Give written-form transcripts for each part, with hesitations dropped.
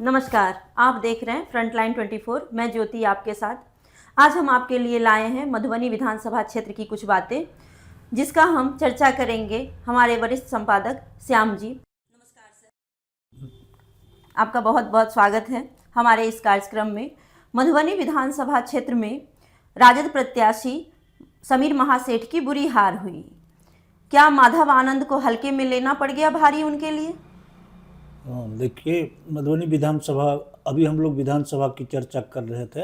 नमस्कार, आप देख रहे हैं फ्रंटलाइन 24। मैं ज्योति आपके साथ। आज हम आपके लिए लाए हैं मधुबनी विधानसभा क्षेत्र की कुछ बातें, जिसका हम चर्चा करेंगे हमारे वरिष्ठ संपादक श्याम जी। नमस्कार सर, आपका बहुत बहुत स्वागत है हमारे इस कार्यक्रम में। मधुबनी विधानसभा क्षेत्र में राजद प्रत्याशी समीर महासेठ की बुरी हार हुई। क्या माधव आनंद को हल्के में लेना पड़ गया भारी उनके लिए? देखिए, मधुबनी विधानसभा, अभी हम लोग विधानसभा की चर्चा कर रहे थे।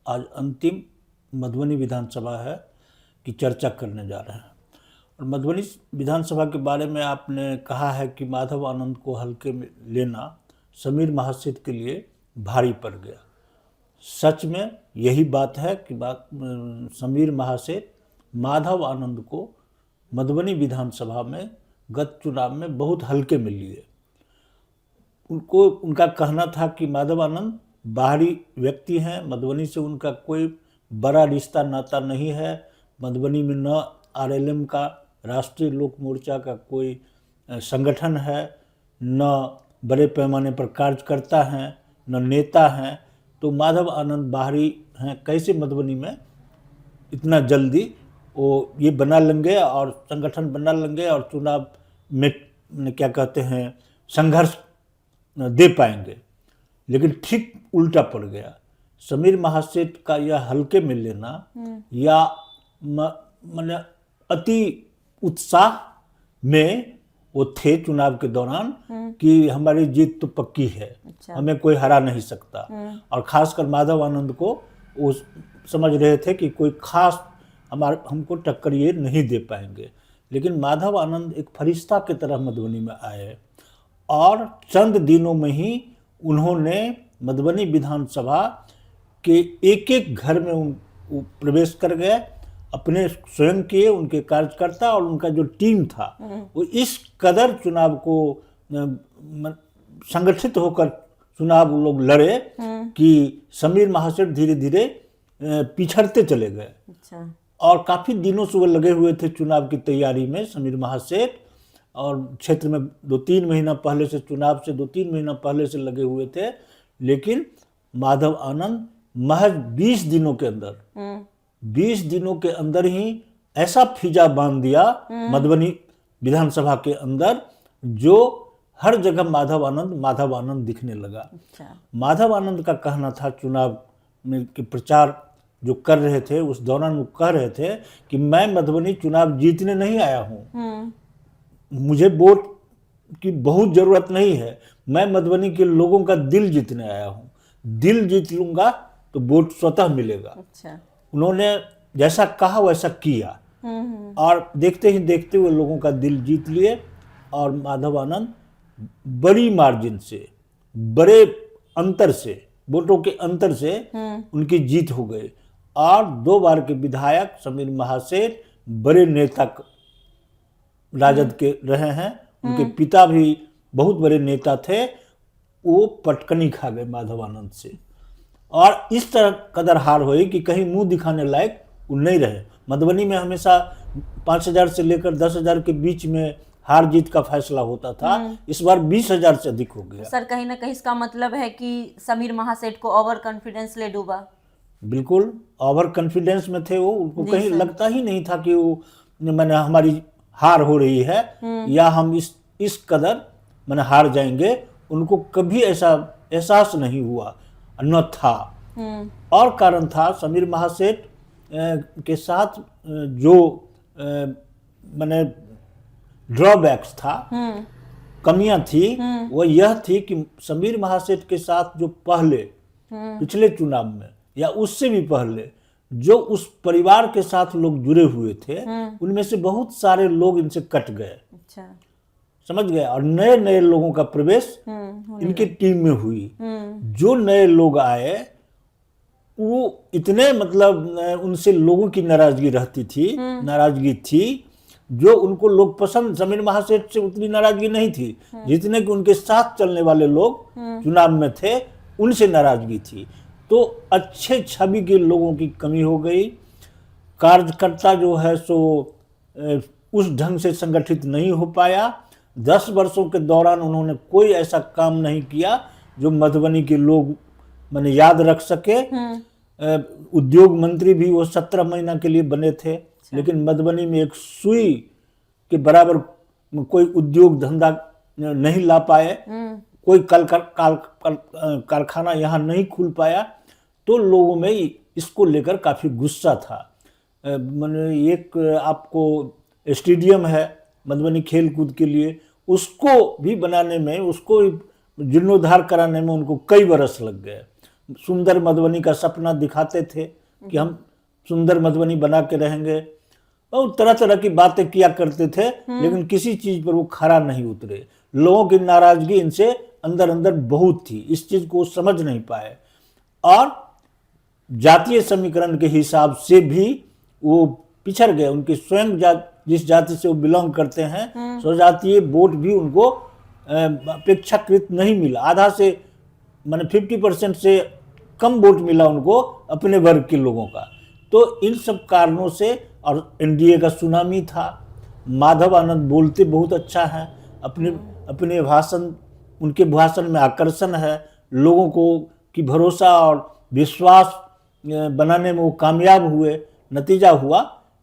आज अंतिम मधुबनी विधानसभा है की चर्चा करने जा रहे हैं। और मधुबनी विधानसभा के बारे में आपने कहा है कि माधव आनंद को हल्के में लेना समीर महासेठ के लिए भारी पड़ गया। सच में यही बात है कि समीर महासेठ माधव आनंद को मधुबनी विधानसभा में गत चुनाव में बहुत हल्के में लिए। उनका कहना था कि माधव आनंद बाहरी व्यक्ति हैं, मधुबनी से उनका कोई बड़ा रिश्ता नाता नहीं है। मधुबनी में न आरएलएम का, राष्ट्रीय लोक मोर्चा का कोई संगठन है, न बड़े पैमाने पर कार्यकर्ता हैं, न नेता हैं। तो माधव आनंद बाहरी हैं, कैसे मधुबनी में इतना जल्दी वो ये बना लेंगे और संगठन बना लेंगे और चुनाव में क्या कहते हैं संघर्ष दे पाएंगे। लेकिन ठीक उल्टा पड़ गया। समीर महासेठ का यह हल्के में लेना या माने अति उत्साह में वो थे चुनाव के दौरान कि हमारी जीत तो पक्की है, हमें कोई हरा नहीं सकता। और खासकर माधव आनंद को वो समझ रहे थे कि कोई खास हमको टक्कर ये नहीं दे पाएंगे। लेकिन माधव आनंद एक फरिश्ता की तरह मधुबनी में आए और चंद दिनों में ही उन्होंने मधुबनी विधानसभा के एक एक घर में प्रवेश कर गए। अपने स्वयं के, उनके कार्यकर्ता और उनका जो टीम था वो इस कदर चुनाव को संगठित होकर चुनाव लोग लड़े कि समीर महासेठ धीरे धीरे पिछड़ते चले गए। अच्छा। और काफ़ी दिनों से वो लगे हुए थे चुनाव की तैयारी में समीर महासेठ, और क्षेत्र में 2-3 महीना पहले से, चुनाव से 2-3 महीना पहले से लगे हुए थे। लेकिन माधव आनंद महज 20 दिनों के अंदर ही ऐसा फिजा बांध दिया मधुबनी विधानसभा के अंदर, जो हर जगह माधव आनंद दिखने लगा। अच्छा। माधव आनंद का कहना था, चुनाव में के प्रचार जो कर रहे थे उस दौरान वो कह रहे थे कि मैं मधुबनी चुनाव जीतने नहीं आया हूँ, मुझे वोट की बहुत ज़रूरत नहीं है, मैं मधुबनी के लोगों का दिल जीतने आया हूँ। दिल जीत लूँगा तो वोट स्वतः मिलेगा। अच्छा। उन्होंने जैसा कहा वैसा किया और देखते ही देखते वो लोगों का दिल जीत लिए। और माधव आनंद बड़ी मार्जिन से, बड़े अंतर से, वोटों के अंतर से उनकी जीत हो गई। और 2 बार के विधायक समीर महासेठ बड़े नेता राजद के रहे हैं, उनके पिता भी बहुत बड़े नेता थे। वो पटकनी खा गए माधव आनंद से और इस तरह कदर हार हुई कि कहीं मुंह दिखाने लायक वो नहीं रहे। मधुबनी में हमेशा 5,000 से लेकर 10,000 के बीच में हार जीत का फैसला होता था। इस बार 20,000 से अधिक हो गया। सर, कहीं ना कहीं इसका मतलब है कि समीर महासेठ को ओवर कॉन्फिडेंस ले डूबा। बिल्कुल ओवर कॉन्फिडेंस में थे वो। उनको कहीं लगता ही नहीं था कि वो मैंने हमारी हार हो रही है या हम इस कदर मैंने हार जाएंगे। उनको कभी ऐसा एहसास नहीं हुआ, न था। और कारण था समीर महासेठ के साथ जो मैंने ड्रॉबैक्स था, कमियां थी, वो यह थी कि समीर महासेठ के साथ जो पहले पिछले चुनाव में या उससे भी पहले जो उस परिवार के साथ लोग जुड़े हुए थे, उनमें से बहुत सारे लोग इनसे कट गए। अच्छा। समझ गए। और नए नए लोगों का प्रवेश इनकी टीम में हुई। जो नए लोग आए वो इतने उनसे लोगों की नाराजगी थी जो उनको लोग पसंद, समीर महासेठ से उतनी नाराजगी नहीं थी जितने कि उनके साथ चलने वाले लोग चुनाव में थे उनसे नाराजगी थी। तो अच्छे छवि के लोगों की कमी हो गई। कार्यकर्ता जो है सो उस ढंग से संगठित नहीं हो पाया। 10 वर्षों के दौरान उन्होंने कोई ऐसा काम नहीं किया जो मधुबनी के लोग मैंने याद रख सके। उद्योग मंत्री भी वो 17 महीना के लिए बने थे, लेकिन मधुबनी में एक सुई के बराबर कोई उद्योग धंधा नहीं ला पाए, कोई कारखाना यहाँ नहीं खुल पाया, तो लोगों में इसको लेकर काफ़ी गुस्सा था। मैंने एक आपको स्टेडियम है मधुबनी खेल कूद के लिए, उसको भी बनाने में, उसको जीर्णोद्धार कराने में उनको कई बरस लग गए। सुंदर मधुबनी का सपना दिखाते थे कि हम सुंदर मधुबनी बना के रहेंगे, और तरह तरह की बातें किया करते थे, लेकिन किसी चीज पर वो खरा नहीं उतरे। लोगों की नाराजगी इनसे अंदर अंदर बहुत थी, इस चीज को समझ नहीं पाए, और जातीय समीकरण के हिसाब से भी वो पिछड़ गए। उनके स्वयं जिस जाति से वो बिलोंग करते हैं, स्वजातीय वोट भी उनको अपेक्षाकृत नहीं मिला। आधा से माने 50% से कम वोट मिला उनको अपने वर्ग के लोगों का। तो इन सब कारणों से, और एनडीए का सुनामी था। माधव आनंद बोलते बहुत अच्छा है, अपने भाषण, उनके भाषण में आकर्षण है, लोगों को की भरोसा और विश्वास बनाने में वो कामयाब हुए। नतीजा हुआ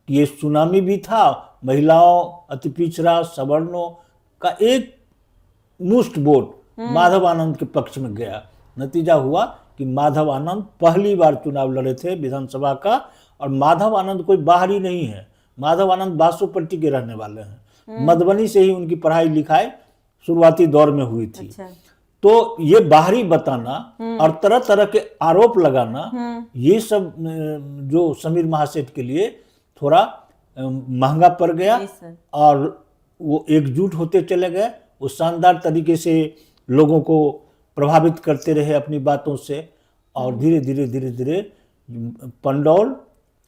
कि ये सुनामी भी था, महिलाओं, अति पिछड़ा, सवर्णों का एक मुश्त वोट माधव आनंद के पक्ष में गया। नतीजा हुआ कि माधव आनंद पहली बार चुनाव लड़े थे विधानसभा का, और माधव आनंद कोई बाहरी नहीं है। माधव आनंद बासोपट्टी के रहने वाले हैं। मधुबनी से ही उनकी पढ़ाई लिखाई शुरुआती दौर में हुई थी। अच्छा। तो ये बाहरी बताना और तरह तरह के आरोप लगाना, ये सब जो समीर महासेठ के लिए थोड़ा महंगा पड़ गया, और वो एकजुट होते चले गए। वो शानदार तरीके से लोगों को प्रभावित करते रहे अपनी बातों से, और धीरे धीरे धीरे धीरे पंडौल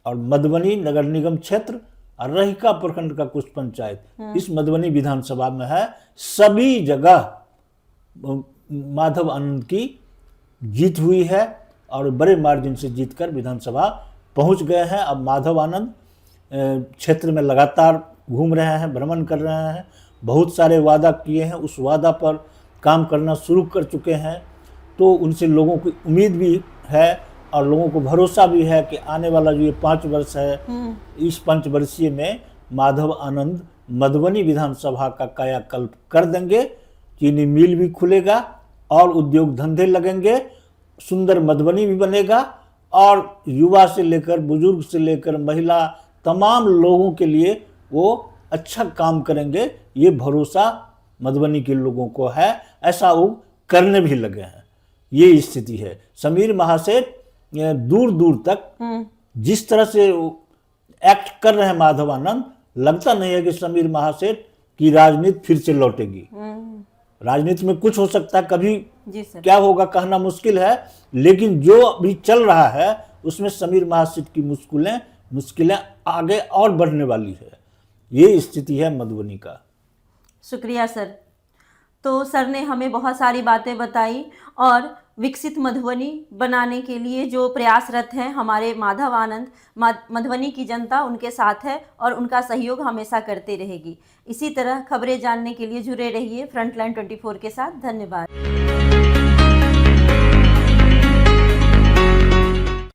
और मधुबनी नगर निगम क्षेत्र और रहिका प्रखंड का कुछ पंचायत इस मधुबनी विधानसभा में है, सभी जगह माधव आनंद की जीत हुई है, और बड़े मार्जिन से जीतकर विधानसभा पहुंच गए हैं। अब माधव आनंद क्षेत्र में लगातार घूम रहे हैं, भ्रमण कर रहे हैं, बहुत सारे वादा किए हैं, उस वादा पर काम करना शुरू कर चुके हैं। तो उनसे लोगों की उम्मीद भी है, और लोगों को भरोसा भी है कि आने वाला जो ये 5 वर्ष है, इस 5 वर्षीय में माधव आनंद मधुबनी विधानसभा का कायाकल्प कर देंगे। चीनी मिल भी खुलेगा और उद्योग धंधे लगेंगे, सुंदर मधुबनी भी बनेगा, और युवा से लेकर बुजुर्ग से लेकर महिला तमाम लोगों के लिए वो अच्छा काम करेंगे। ये भरोसा मधुबनी के लोगों को है, ऐसा वो करने भी लगे हैं। ये स्थिति है। समीर महासेठ दूर दूर तक जिस तरह से एक्ट कर रहे हैं माधव आनंद, लगता नहीं है कि समीर महासेठ की राजनीति फिर से लौटेगी। राजनीति में कुछ हो सकता है, कभी क्या होगा कहना मुश्किल है, लेकिन जो अभी चल रहा है उसमें समीर महासेठ की मुश्किलें आगे और बढ़ने वाली है। ये स्थिति है मधुबनी का। शुक्रिया सर। तो सर ने हमें बहुत सारी बातें बताई, और विकसित मधुबनी बनाने के लिए जो प्रयासरत हैं हमारे माधव आनंद, मधुबनी की जनता उनके साथ है और उनका सहयोग हमेशा करते रहेगी। इसी तरह खबरें जानने के लिए जुड़े रहिए फ्रंटलाइन 24 के साथ। धन्यवाद।